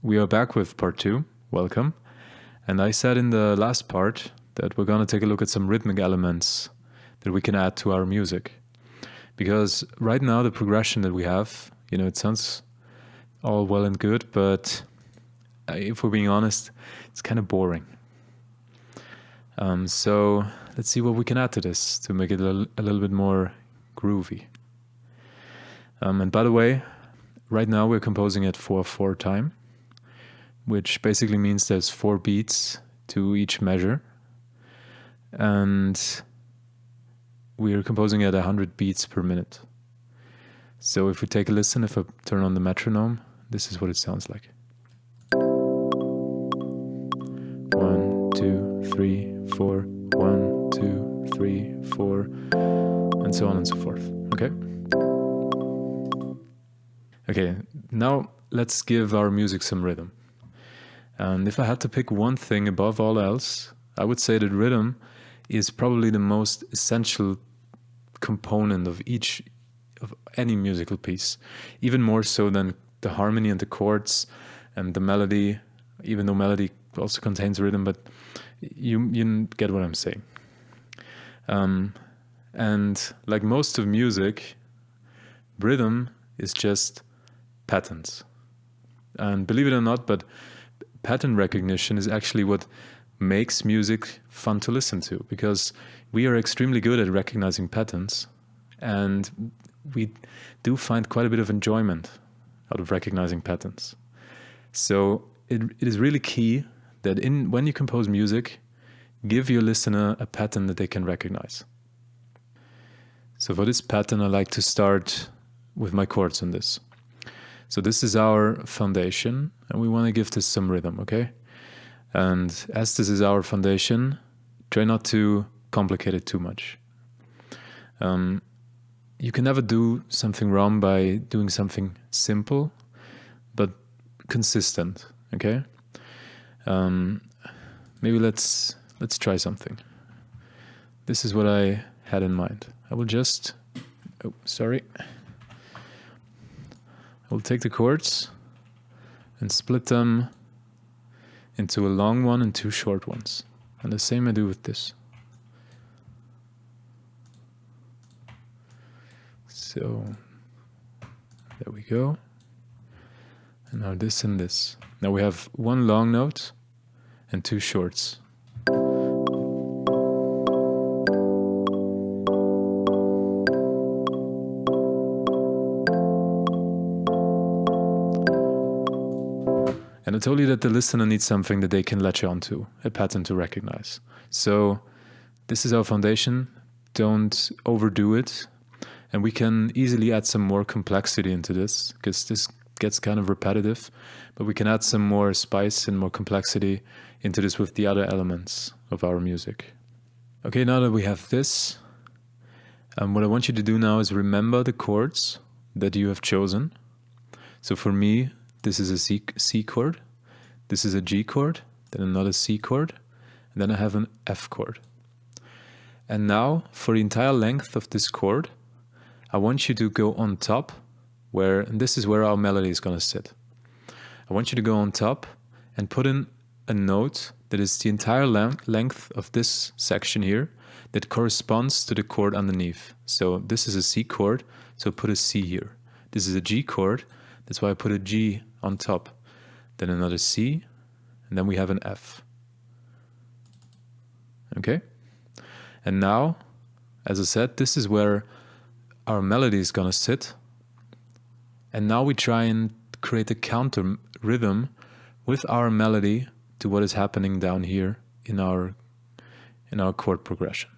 We are back with part 2. Welcome. And I said in the last part that we're going to take a look at some rhythmic elements that we can add to our music. Because right now the progression that we have, it sounds all well and good, but if we're being honest, it's kind of boring. So let's see what we can add to this to make it a little bit more groovy. And by the way, right now we're composing at 4/4 time, which basically means there's 4 beats to each measure. And we're composing at 100 beats per minute. So if we take a listen, if I turn on the metronome, this is what it sounds like. 1, 2, 3, 4, 1, 2, 3, 4, and so on and so forth. Okay, now let's give our music some rhythm. And if I had to pick one thing above all else, I would say that rhythm is probably the most essential component of any musical piece, even more so than the harmony and the chords and the melody, even though melody also contains rhythm, but you get what I'm saying. And like most of music, rhythm is just patterns. And believe it or not, but pattern recognition is actually what makes music fun to listen to, because we are extremely good at recognizing patterns, and we do find quite a bit of enjoyment out of recognizing patterns. So it is really key that when you compose music, give your listener a pattern that they can recognize. So for this pattern, I like to start with my chords on this. So this is our foundation, and we want to give this some rhythm, okay? And as this is our foundation, try not to complicate it too much. You can never do something wrong by doing something simple, but consistent, okay? Maybe let's try something. This is what I had in mind. I will take the chords and split them into a long one and 2 short ones. And the same I do with this. So there we go. And now this and this. Now we have 1 long note and 2 shorts. And I told you that the listener needs something that they can latch onto, a pattern to recognize. So this is our foundation. Don't overdo it. And we can easily add some more complexity into this, because this gets kind of repetitive. But we can add some more spice and more complexity into this with the other elements of our music. Okay, now that we have this, what I want you to do now is remember the chords that you have chosen. So for me, this is a C chord, this is a G chord, then another C chord, and then I have an F chord. And now, for the entire length of this chord, I want you to go on top, and this is where our melody is going to sit. I want you to go on top and put in a note that is the entire length of this section here that corresponds to the chord underneath. So this is a C chord, so put a C here. This is a G chord, that's why I put a G on top. Then another C, and then we have an F. Okay? And now, as I said, this is where our melody is going to sit. And now we try and create a counter rhythm with our melody to what is happening down here in our chord progression.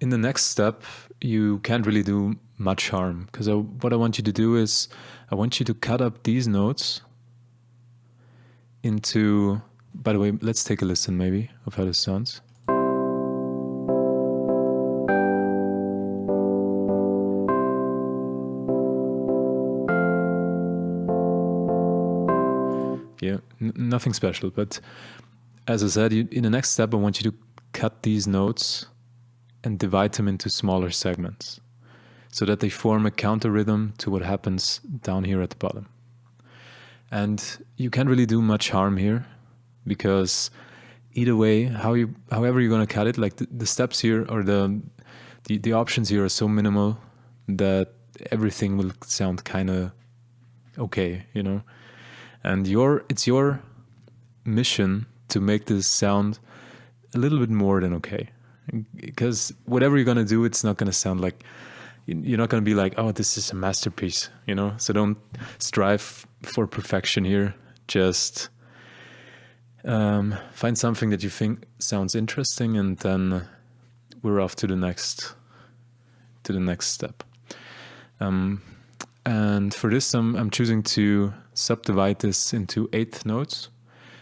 In the next step, you can't really do much harm, because what I want you to do is I want you to cut up these notes into, by the way, let's take a listen maybe of how this sounds. Yeah, nothing special, but as I said, in the next step I want you to cut these notes and divide them into smaller segments, so that they form a counter rhythm to what happens down here at the bottom. And you can't really do much harm here, because either way, however you're going to cut it, like the steps here, or the options here are so minimal that everything will sound kind of okay, you know. And it's your mission to make this sound a little bit more than okay, because whatever you're going to do, it's not going to sound like, you're not going to be like, oh, this is a masterpiece, you know. So don't strive for perfection here. Just find something that you think sounds interesting, and then we're off to the next step. And for this, I'm choosing to subdivide this into 8 notes.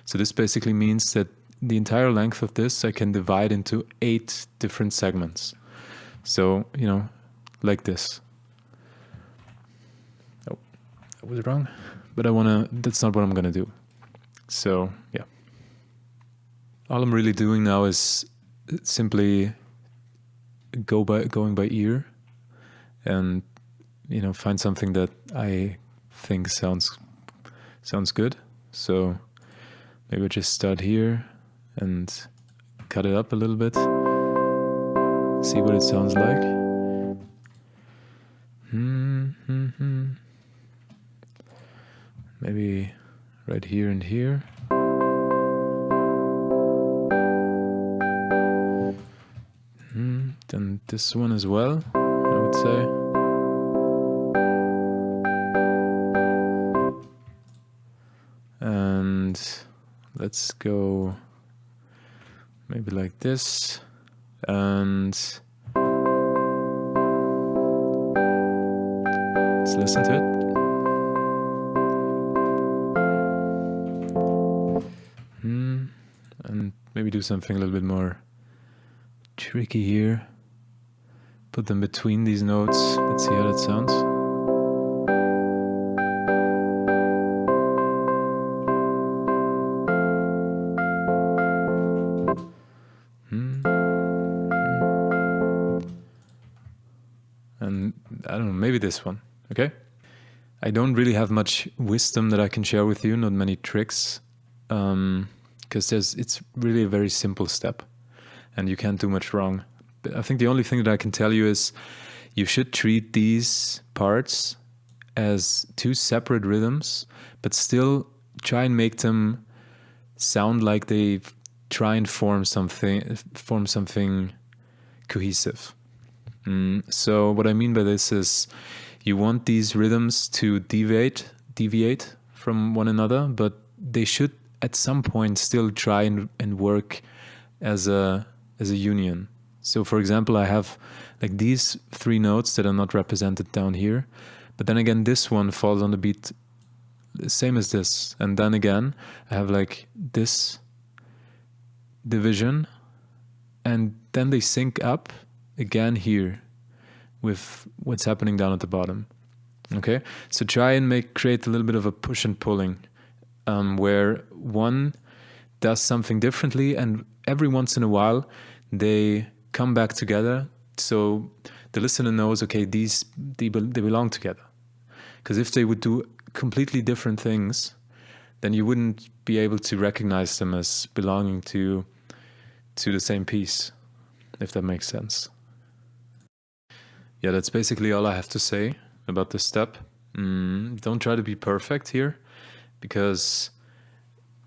So this basically means that the entire length of this I can divide into 8 different segments. So, you know, like this. Oh, that was wrong. But that's not what I'm gonna do. So yeah. All I'm really doing now is simply going by ear, and, you know, find something that I think sounds good. So maybe I just start here and cut it up a little bit. See what it sounds like. Maybe right here and here. Then this one as well, I would say. And let's go maybe like this. And let's listen to it. And maybe do something a little bit more tricky here. Put them between these notes. Let's see how that sounds. And I don't know, maybe this one, okay? I don't really have much wisdom that I can share with you, not many tricks, because it's really a very simple step, and you can't do much wrong. But I think the only thing that I can tell you is you should treat these parts as 2 separate rhythms, but still try and make them sound like they try and form something cohesive. So what I mean by this is, you want these rhythms to deviate from one another, but they should at some point still try and work as a union. So for example, I have like these 3 notes that are not represented down here, but then again this one falls on the beat same as this, and then again I have like this division, and then they sync up again here with what's happening down at the bottom. Okay, so try and create a little bit of a push and pulling, where one does something differently, and every once in a while they come back together, so the listener knows, okay, they belong together. Because if they would do completely different things, then you wouldn't be able to recognize them as belonging to the same piece, if that makes sense. Yeah, that's basically all I have to say about this step. Don't try to be perfect here, because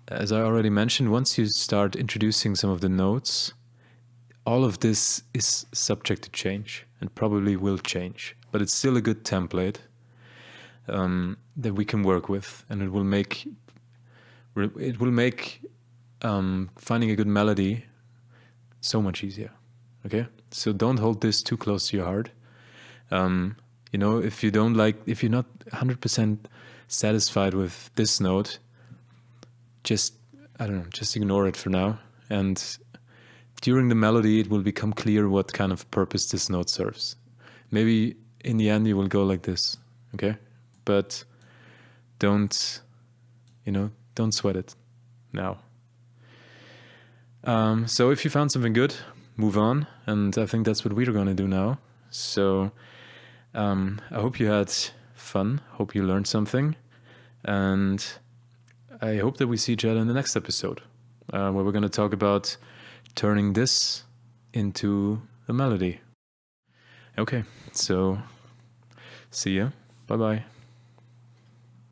as I already mentioned, once you start introducing some of the notes, all of this is subject to change and probably will change, but it's still a good template that we can work with, and it will make finding a good melody so much easier. Okay, so don't hold this too close to your heart. You know, if you're not 100% satisfied with this note, just ignore it for now, and during the melody it will become clear what kind of purpose this note serves. Maybe in the end you will go like this, okay? But don't sweat it now. So if you found something good, move on, and I think that's what we're going to do now. So I hope you had fun, hope you learned something, and I hope that we see each other in the next episode, where we're going to talk about turning this into a melody. Okay, so see ya. Bye-bye.